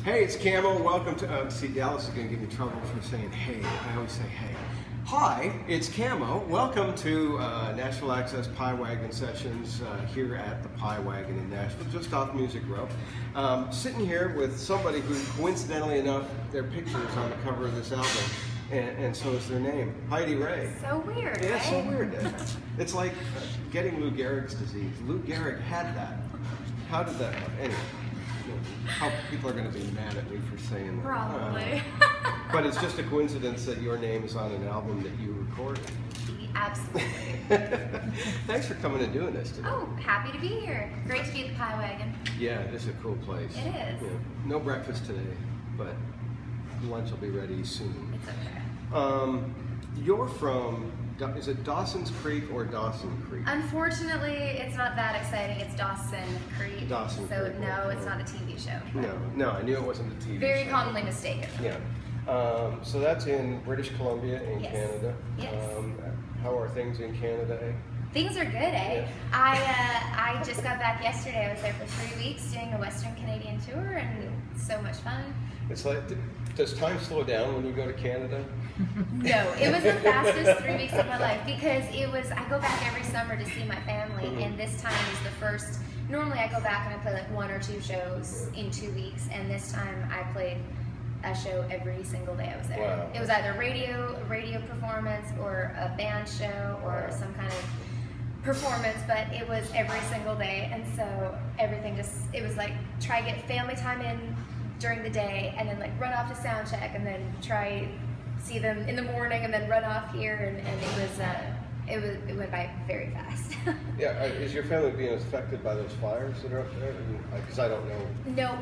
Hey, it's Camo. Welcome to, see, Dallas is going to give me trouble for saying hey. I always say hey. Hi, it's Camo. Welcome to Nashville Access Pie Wagon Sessions here at the Pie Wagon in Nashville, just off Music Row. Sitting here with somebody who, coincidentally enough, their picture is on the cover of this album, and so is their name, Heidi Raye. So weird, Yeah, right? it's so weird. It's like getting Lou Gehrig's disease. Lou Gehrig had that. How did that happen? Anyway. How people are going to be mad at me for saying that. Probably. But it's just a coincidence that your name is on an album that you recorded. Absolutely. Thanks for coming and doing this today. Oh, happy to be here. Great to be at the Pie Wagon. Yeah, this is a cool place. It is. Yeah. No breakfast today, but lunch will be ready soon. It's okay. You're from, is it Dawson's Creek or Dawson Creek? Unfortunately, it's not that exciting. It's Dawson Creek. Dawson so Creek. no, it's not a TV show. No, I knew it wasn't a TV Very show. commonly mistaken. Yeah. So that's in British Columbia in Yes. Canada. Yes. How are things in Canada, eh? Things are good, eh? Yeah. I just got back yesterday. I was there for 3 weeks doing a Western Canadian tour, and so much fun. It's like, does time slow down when you go to Canada? No, it was the fastest 3 weeks of my life because I go back every summer to see my family, and this time is the first. Normally I go back and I play like 1 or 2 shows in 2 weeks, and this time I played a show every single day I was there. Wow. It was either a radio performance or a band show or some kind of performance, but it was every single day, and so everything it was like try to get family time in during the day, and then like run off to sound check, and then try see them in the morning, and then run off here, and it went by very fast. Yeah, is your family being affected by those fires that are up there? Because I don't know. No,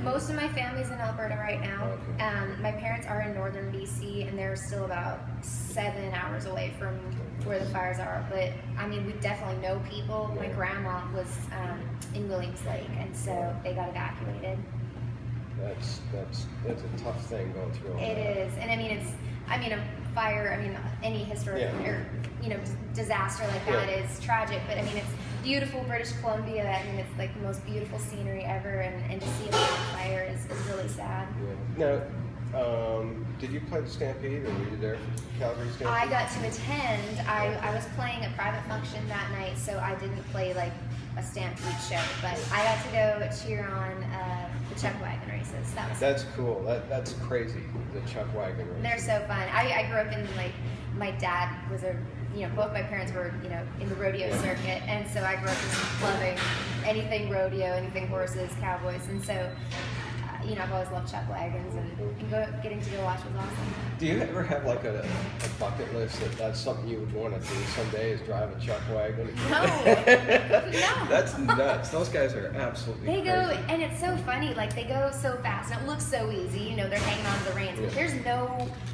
most of my family's in Alberta right now. Okay. My parents are in northern BC, and they're still about 7 hours away from where the fires are. But I mean, we definitely know people. My grandma was in Williams Lake, and so they got evacuated. That's a tough thing going through all It that. is, and a fire. Any historic or disaster like that is tragic. But I mean, it's beautiful British Columbia. I mean, it's like the most beautiful scenery ever, and to see it on fire is really sad. Yeah. Now, did you play the Stampede, or were you there for Calgary Stampede? I got to attend. I was playing a private function that night, so I didn't play like a Stampede show, but I got to go cheer on the Chuck Wagon races. That's cool. That's crazy. The Chuck Wagon races. They're so fun. I grew up in my dad was both my parents were in the rodeo circuit, and so I grew up just loving anything rodeo, anything horses, cowboys, and so I've always loved Chuck Wagons, and getting to go watch was awesome. Do you ever have like a bucket list that's something you would want to do someday, is drive a Chuck Wagon? No. No. That's nuts. Those guys are absolutely They crazy. go, and it's so funny, like they go so fast, and it looks so easy, they're hanging on to the reins. But there's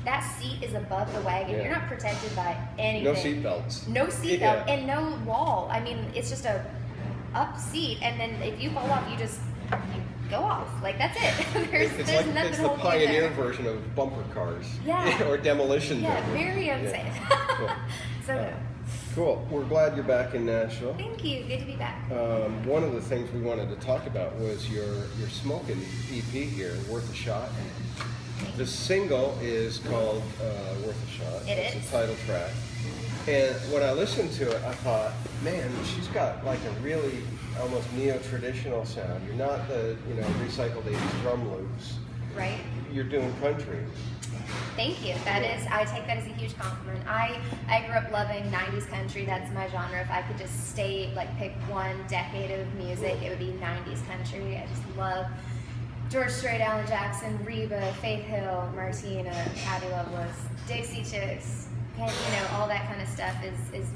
that seat is above the wagon. Yeah. You're not protected by anything. No seat belts. No seatbelt, and no wall. I mean, it's just a up seat, and then if you fall off, you go off. Like, that's it. there's nothing it's the holding you pioneer there. version of bumper cars. Yeah. Or demolition. Yeah, derby. very unsafe. Yeah. Cool. So, Cool. We're glad you're back in Nashville. thank you. Good to be back. One of the things we wanted to talk about was your Smokin' EP here, Worth a Shot. The single is called Worth a Shot. It's the title track. And when I listened to it, I thought, man, she's got like a really almost neo-traditional sound. You're not the recycled 80s drum loops. Right? You're doing country. Thank you. I take that as a huge compliment. I grew up loving 90s country. That's my genre. If I could just pick one decade of music, it would be 90s country. I just love George Strait, Alan Jackson, Reba, Faith Hill, Martina, Patti Loveless, Dixie Chicks, all that kind of stuff is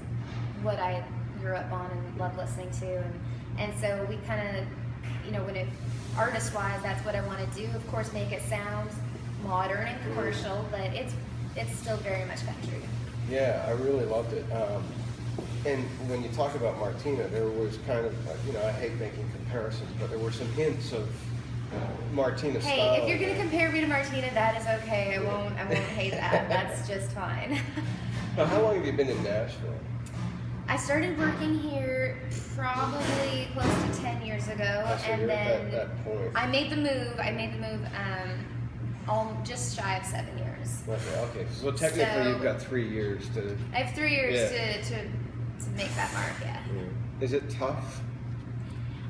what I grew up on and love listening to. And so we kind of, artist-wise, that's what I want to do. Of course, make it sound modern and commercial, but it's still very much country. Yeah, I really loved it. And when you talk about Martina, there was kind of, I hate making comparisons, but there were some hints of Martina style. Hey, if you're going to compare me to Martina, that is okay. I won't hate that. That's just fine. Now, how long have you been in Nashville? I started working here probably close to 10 years ago, and then at that point. I made the move. Just shy of 7 years. Okay. So technically, you've got 3 years to. I have 3 years to make that mark. Yeah. Is it tough?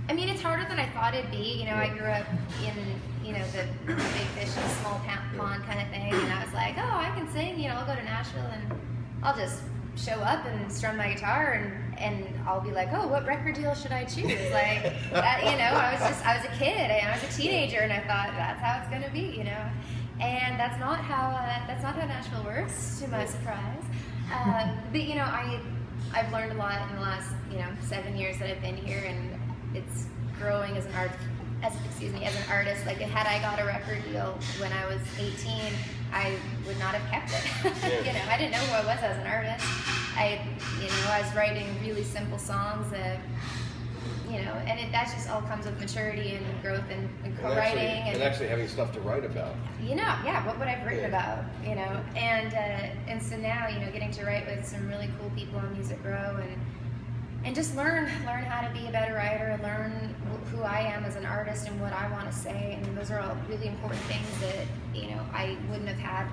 I mean, it's harder than I thought it'd be. You know, I grew up in, you know, the big fish in a small pond kind of thing, and I was like, oh, I can sing. You know, I'll go to Nashville and I'll just show up and strum my guitar, and I'll be like, oh, what record deal should I choose? Like, you know, I was a kid, and I was a teenager, and I thought that's how it's gonna be, you know. And that's not how Nashville works, to my surprise. But you know, I've learned a lot in the last 7 years that I've been here, and it's growing as an artist. Like, had I got a record deal when I was 18, I would not have kept it. You know, I didn't know who I was as an artist. I was writing really simple songs that, you know, and that just all comes with maturity and growth and co-writing and actually having stuff to write about. You know, yeah, what would I have written about? You know, and so now, you know, getting to write with some really cool people on Music Row and just learn how to be a better writer and learn who I am as an artist and what I want to say. And those are all really important things that, you know, I wouldn't have had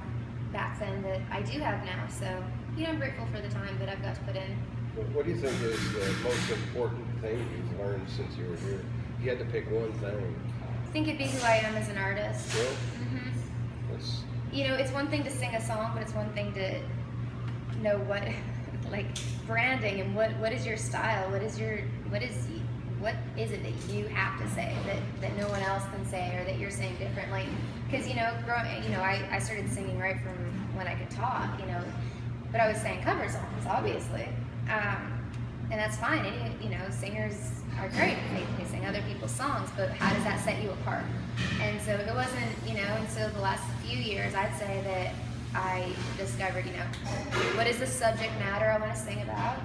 back then that I do have now. So, you know, I'm grateful for the time that I've got to put in. What do you think is the most important thing you've learned since you were here? If you had to pick one thing. I think it'd be who I am as an artist. Yeah? Mm-hmm. You know, it's one thing to sing a song, but it's one thing to know what, like, branding and what is your style? What is it that you have to say that no one else can say, or that you're saying different? Like, because, you know, I started singing right from when I could talk, you know, but I was saying cover songs, obviously. And that's fine. You know, singers are great. They sing other people's songs, but how does that set you apart? And so it wasn't, you know, until the last few years, I'd say, that I discovered, you know, what is the subject matter I want to sing about?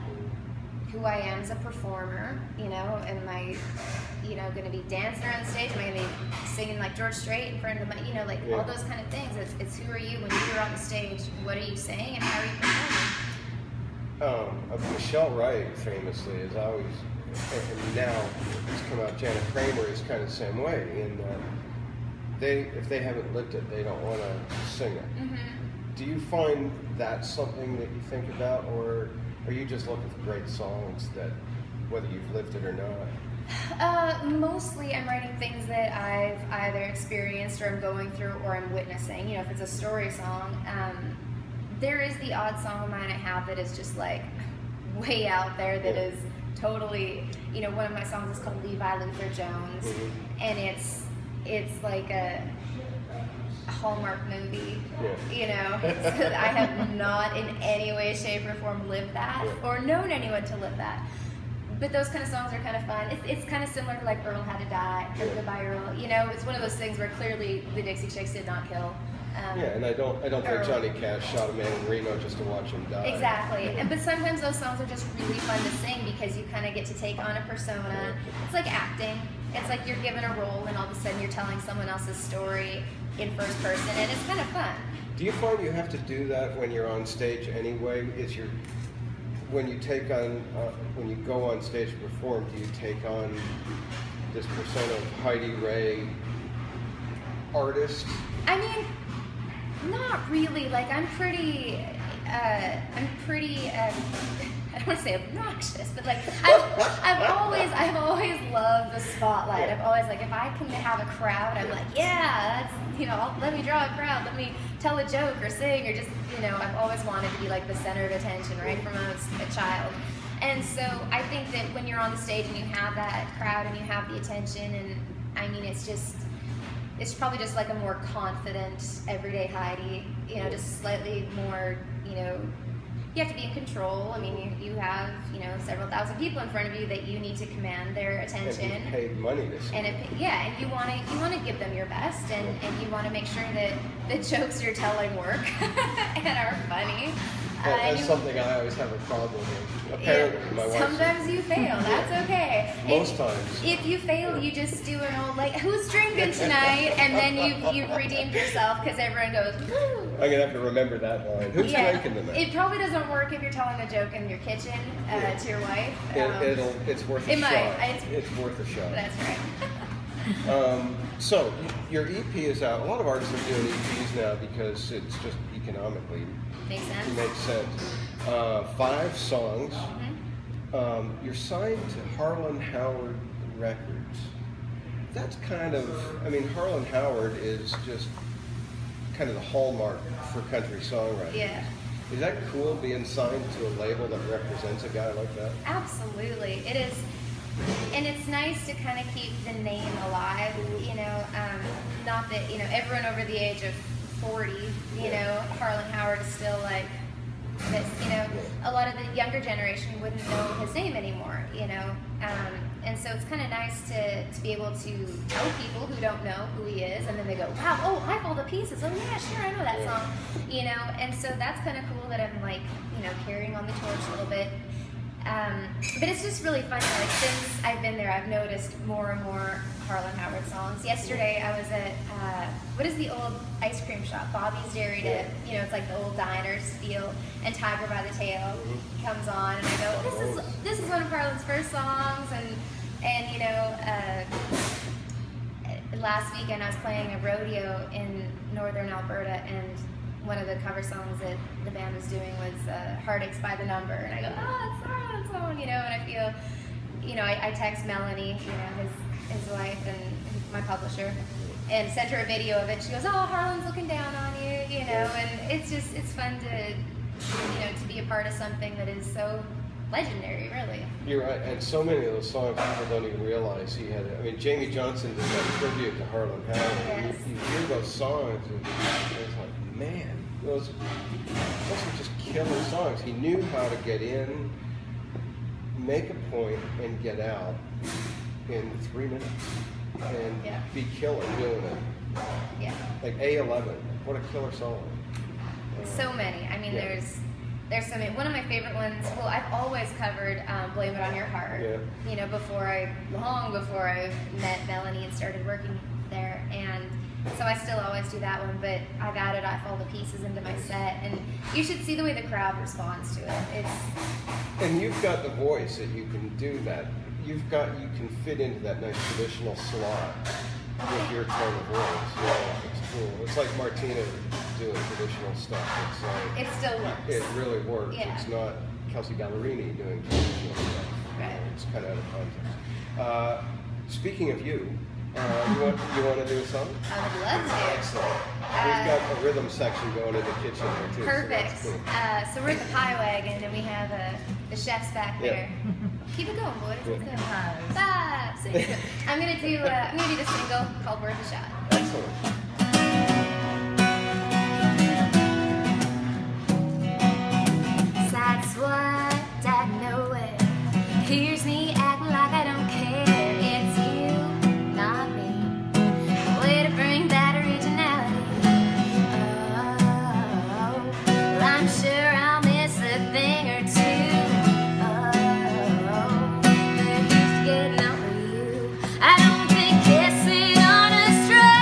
Who I am as a performer, you know, am I, you know, going to be dancing around the stage? Am I going to be singing like George Strait in front of the, you know, like all those kind of things? It's who are you when you're on the stage? What are you saying and how are you performing? Michelle Wright famously is always, and now it's come out, Janet Kramer is kind of the same way, in that if they haven't lived it, they don't want to sing it. Mm-hmm. Do you find that something that you think about, or are you just looking for great songs that, whether you've lived it or not? Mostly I'm writing things that I've either experienced or I'm going through or I'm witnessing. You know, if it's a story song, there is the odd song of mine I have that is just like way out there that is totally, you know, one of my songs is called Levi Luther Jones, and it's like a Hallmark movie, you know. So I have not in any way, shape, or form lived that or known anyone to live that. But those kind of songs are kind of fun. It's kind of similar to like Earl Had to Die or Goodbye Earl. You know, it's one of those things where clearly the Dixie Chicks did not kill. And I don't think Johnny Cash shot a man in Reno just to watch him die. Exactly. But sometimes those songs are just really fun to sing because you kind of get to take on a persona. It's like acting. It's like you're given a role and all of a sudden you're telling someone else's story in first person, and it's kind of fun. Do you find you have to do that when you're on stage anyway? When you take on, when you go on stage to perform, do you take on this persona of Heidi Raye artist? I mean, not really. Like, I'm pretty, I don't want to say obnoxious, but like, I've always loved the spotlight. I've always, like, if I can have a crowd, I'm like, yeah, that's, you know, let me draw a crowd, let me tell a joke or sing, or just, you know, I've always wanted to be like the center of attention right from a child. And so I think that when you're on the stage and you have that crowd and you have the attention, and I mean, it's probably just like a more confident, everyday Heidi, you know, just slightly more, you know, you have to be in control. I mean, you have, you know, several thousand people in front of you that you need to command their attention. And you paid money to see. And and you want to give them your best, and you want to make sure that the jokes you're telling work and are funny. That's something I always have a problem with. Apparently, my wife. Sometimes you fail. That's okay. Most times. If you fail, you just do an old like, "Who's drinking tonight?" And then you've redeemed yourself because everyone goes, "Woo." I'm gonna have to remember that line. Who's drinking tonight? It probably doesn't work if you're telling a joke in your kitchen to your wife. It's worth a shot. It's worth a shot. That's right. So your EP is out. A lot of artists are doing EPs now because it's just economically Makes sense. Makes sense. 5 songs. Mm-hmm. You're signed to Harlan Howard Records. That's kind of, I mean, Harlan Howard is just kind of the hallmark for country songwriting. Yeah. Is that cool, being signed to a label that represents a guy like that? Absolutely, it is. And it's nice to kind of keep the name alive, you know, not that, you know, everyone over the age of 40, you know, Harlan Howard is still like this, you know, a lot of the younger generation wouldn't know his name anymore, you know, and so it's kind of nice to be able to tell people who don't know who he is, and then they go, wow, oh, I've all the pieces, oh yeah, sure, I know that song, you know, and so that's kind of cool that I'm like, you know, carrying on the torch a little bit. But it's just really funny, like since I've been there, I've noticed more and more Harlan Howard songs. Yesterday I was at, what is the old ice cream shop? Bobby's Dairy Dip. You know, it's like the old diners feel, and Tiger by the Tail comes on, and I go, this is one of Harlan's first songs, and you know, last weekend I was playing a rodeo in northern Alberta, and one of the cover songs that the band was doing was Heartaches by the Number, and I go, oh, it's Harlan's song, you know, and I feel, you know, I text Melanie, you know, his wife and my publisher, and sent her a video of it. She goes, oh, Harlan's looking down on you, you know, and it's fun to, you know, to be a part of something that is so legendary, really. You're right, and so many of those songs people don't even realize he had. I mean, Jamie Johnson did that tribute to Harlan Howard. Yes. You hear those songs, and it's like, man, those are just killer songs. He knew how to get in, make a point, and get out in 3 minutes, and be killer doing it. Yeah. Like A11, what a killer song. So many. I mean, there's so many. One of my favorite ones, well, I've always covered Blame It On Your Heart, you know, long before I met Melanie and started working there, and so I still always do that one, but I've added off all the pieces into my set, and you should see the way the crowd responds to it. And you've got the voice that you can do that. You can fit into that nice traditional slot with your tone of voice. Yeah, it's cool. It's like Martina doing traditional stuff. It's like, it still works. It really works. Yeah. It's not Kelsey Ballerini doing traditional stuff. Right. It's kind of out of context. Speaking of you, you want to do a song? I would love to. Excellent. We've got a rhythm section going in the kitchen here too. Perfect. So that's cool. So we're at the Pie Wagon, and we have the chefs back there. Keep it going, boys. Let's go. 5, 6. I'm gonna do the single called "Worth a Shot." Excellent. Sideswiped out of nowhere. Here's me acting like I don't care. It's you, not me. Way to bring that originality. Oh, well, I'm sure I'll miss a thing or two. Oh, but here's to getting over you. I don't think kissing on a string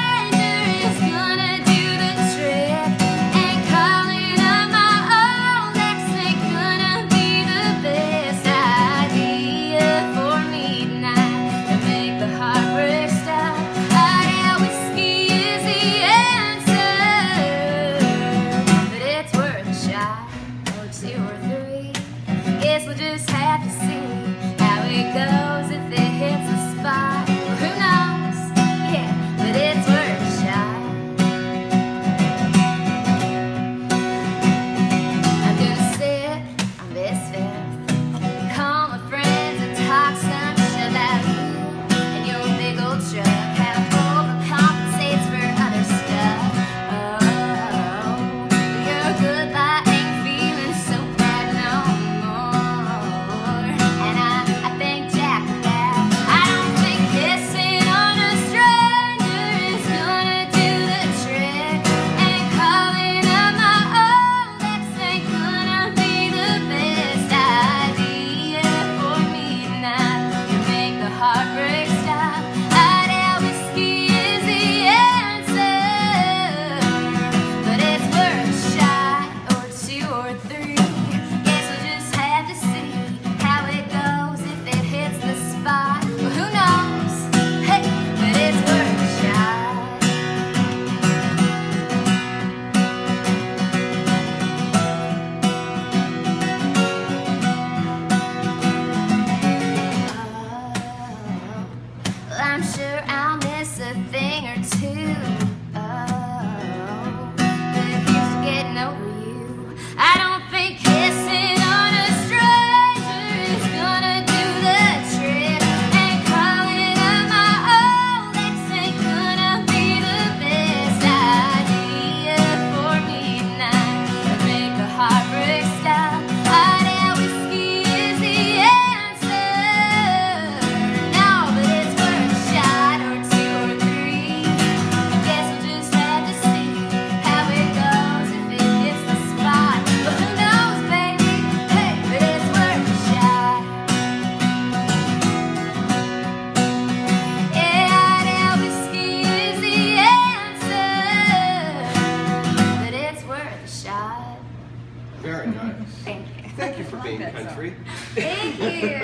country. Thank you.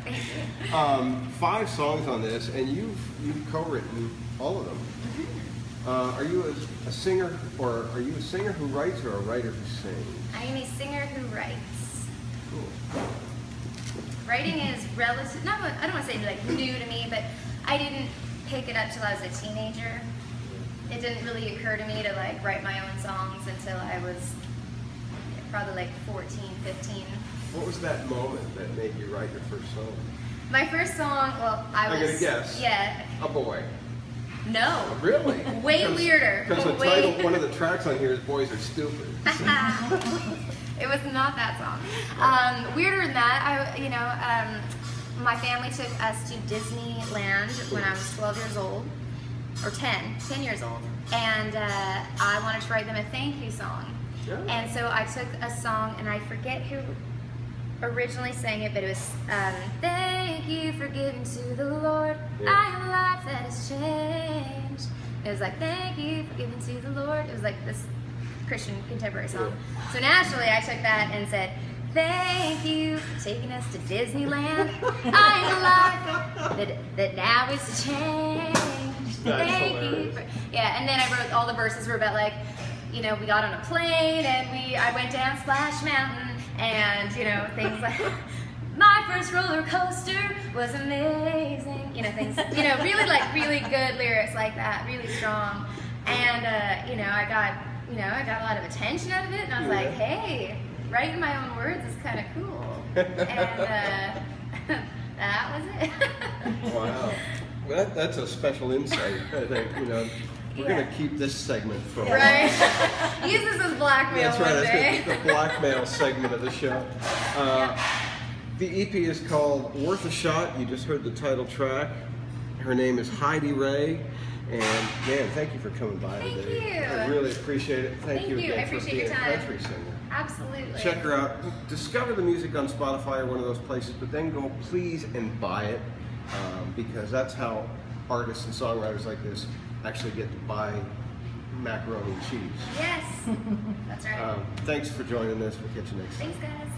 Thank you. 5 songs on this, and you've co-written all of them. Are you a singer, or are you a singer who writes, or a writer who sings? I am a singer who writes. Cool. Writing is relative. Not, I don't want to say like new to me, but I didn't pick it up till I was a teenager. It didn't really occur to me to like write my own songs until I was probably like 14, 15. What was that moment that made you write your first song? My first song, well, I'm gonna guess. Yeah. A Boy. No. Really? Way weirder. Because the title, one of the tracks on here is Boys Are Stupid. It was not that song. Weirder than that, my family took us to Disneyland when I was 12 years old, or 10 years old, and I wanted to write them a thank you song. Yeah. And so I took a song, and I forget who originally sang it, but it was thank you for giving to the Lord. Yeah. I have a life that has changed. It was like, thank you for giving to the Lord. It was like this Christian contemporary song. Yeah. So naturally I took that and said, thank you for taking us to Disneyland. I am a life that now is to change. That's Thank hilarious. you. Yeah, and then I wrote, all the verses were about like, we got on a plane and I went down Splash Mountain and, things like, my first roller coaster was amazing. Things, really good lyrics like that, really strong. And, I got a lot of attention out of it, and I was like, hey, writing my own words is kind of cool. And that was it. Wow. Well, that's a special insight, I think. We're going to keep this segment for Right. Use this as blackmail That's right. one day. That's the blackmail segment of the show. The EP is called Worth a Shot. You just heard the title track. Her name is Heidi Raye. And man, thank you for coming by Thank today. you. I really appreciate it. Thank you Thank you. again I for appreciate being your a time. country singer. Absolutely. Check her out. Discover the music on Spotify or one of those places, but then go please and buy it, because that's how artists and songwriters like this actually get to buy macaroni and cheese. Yes. That's right. Thanks for joining us. We'll catch you next time. Thanks, guys.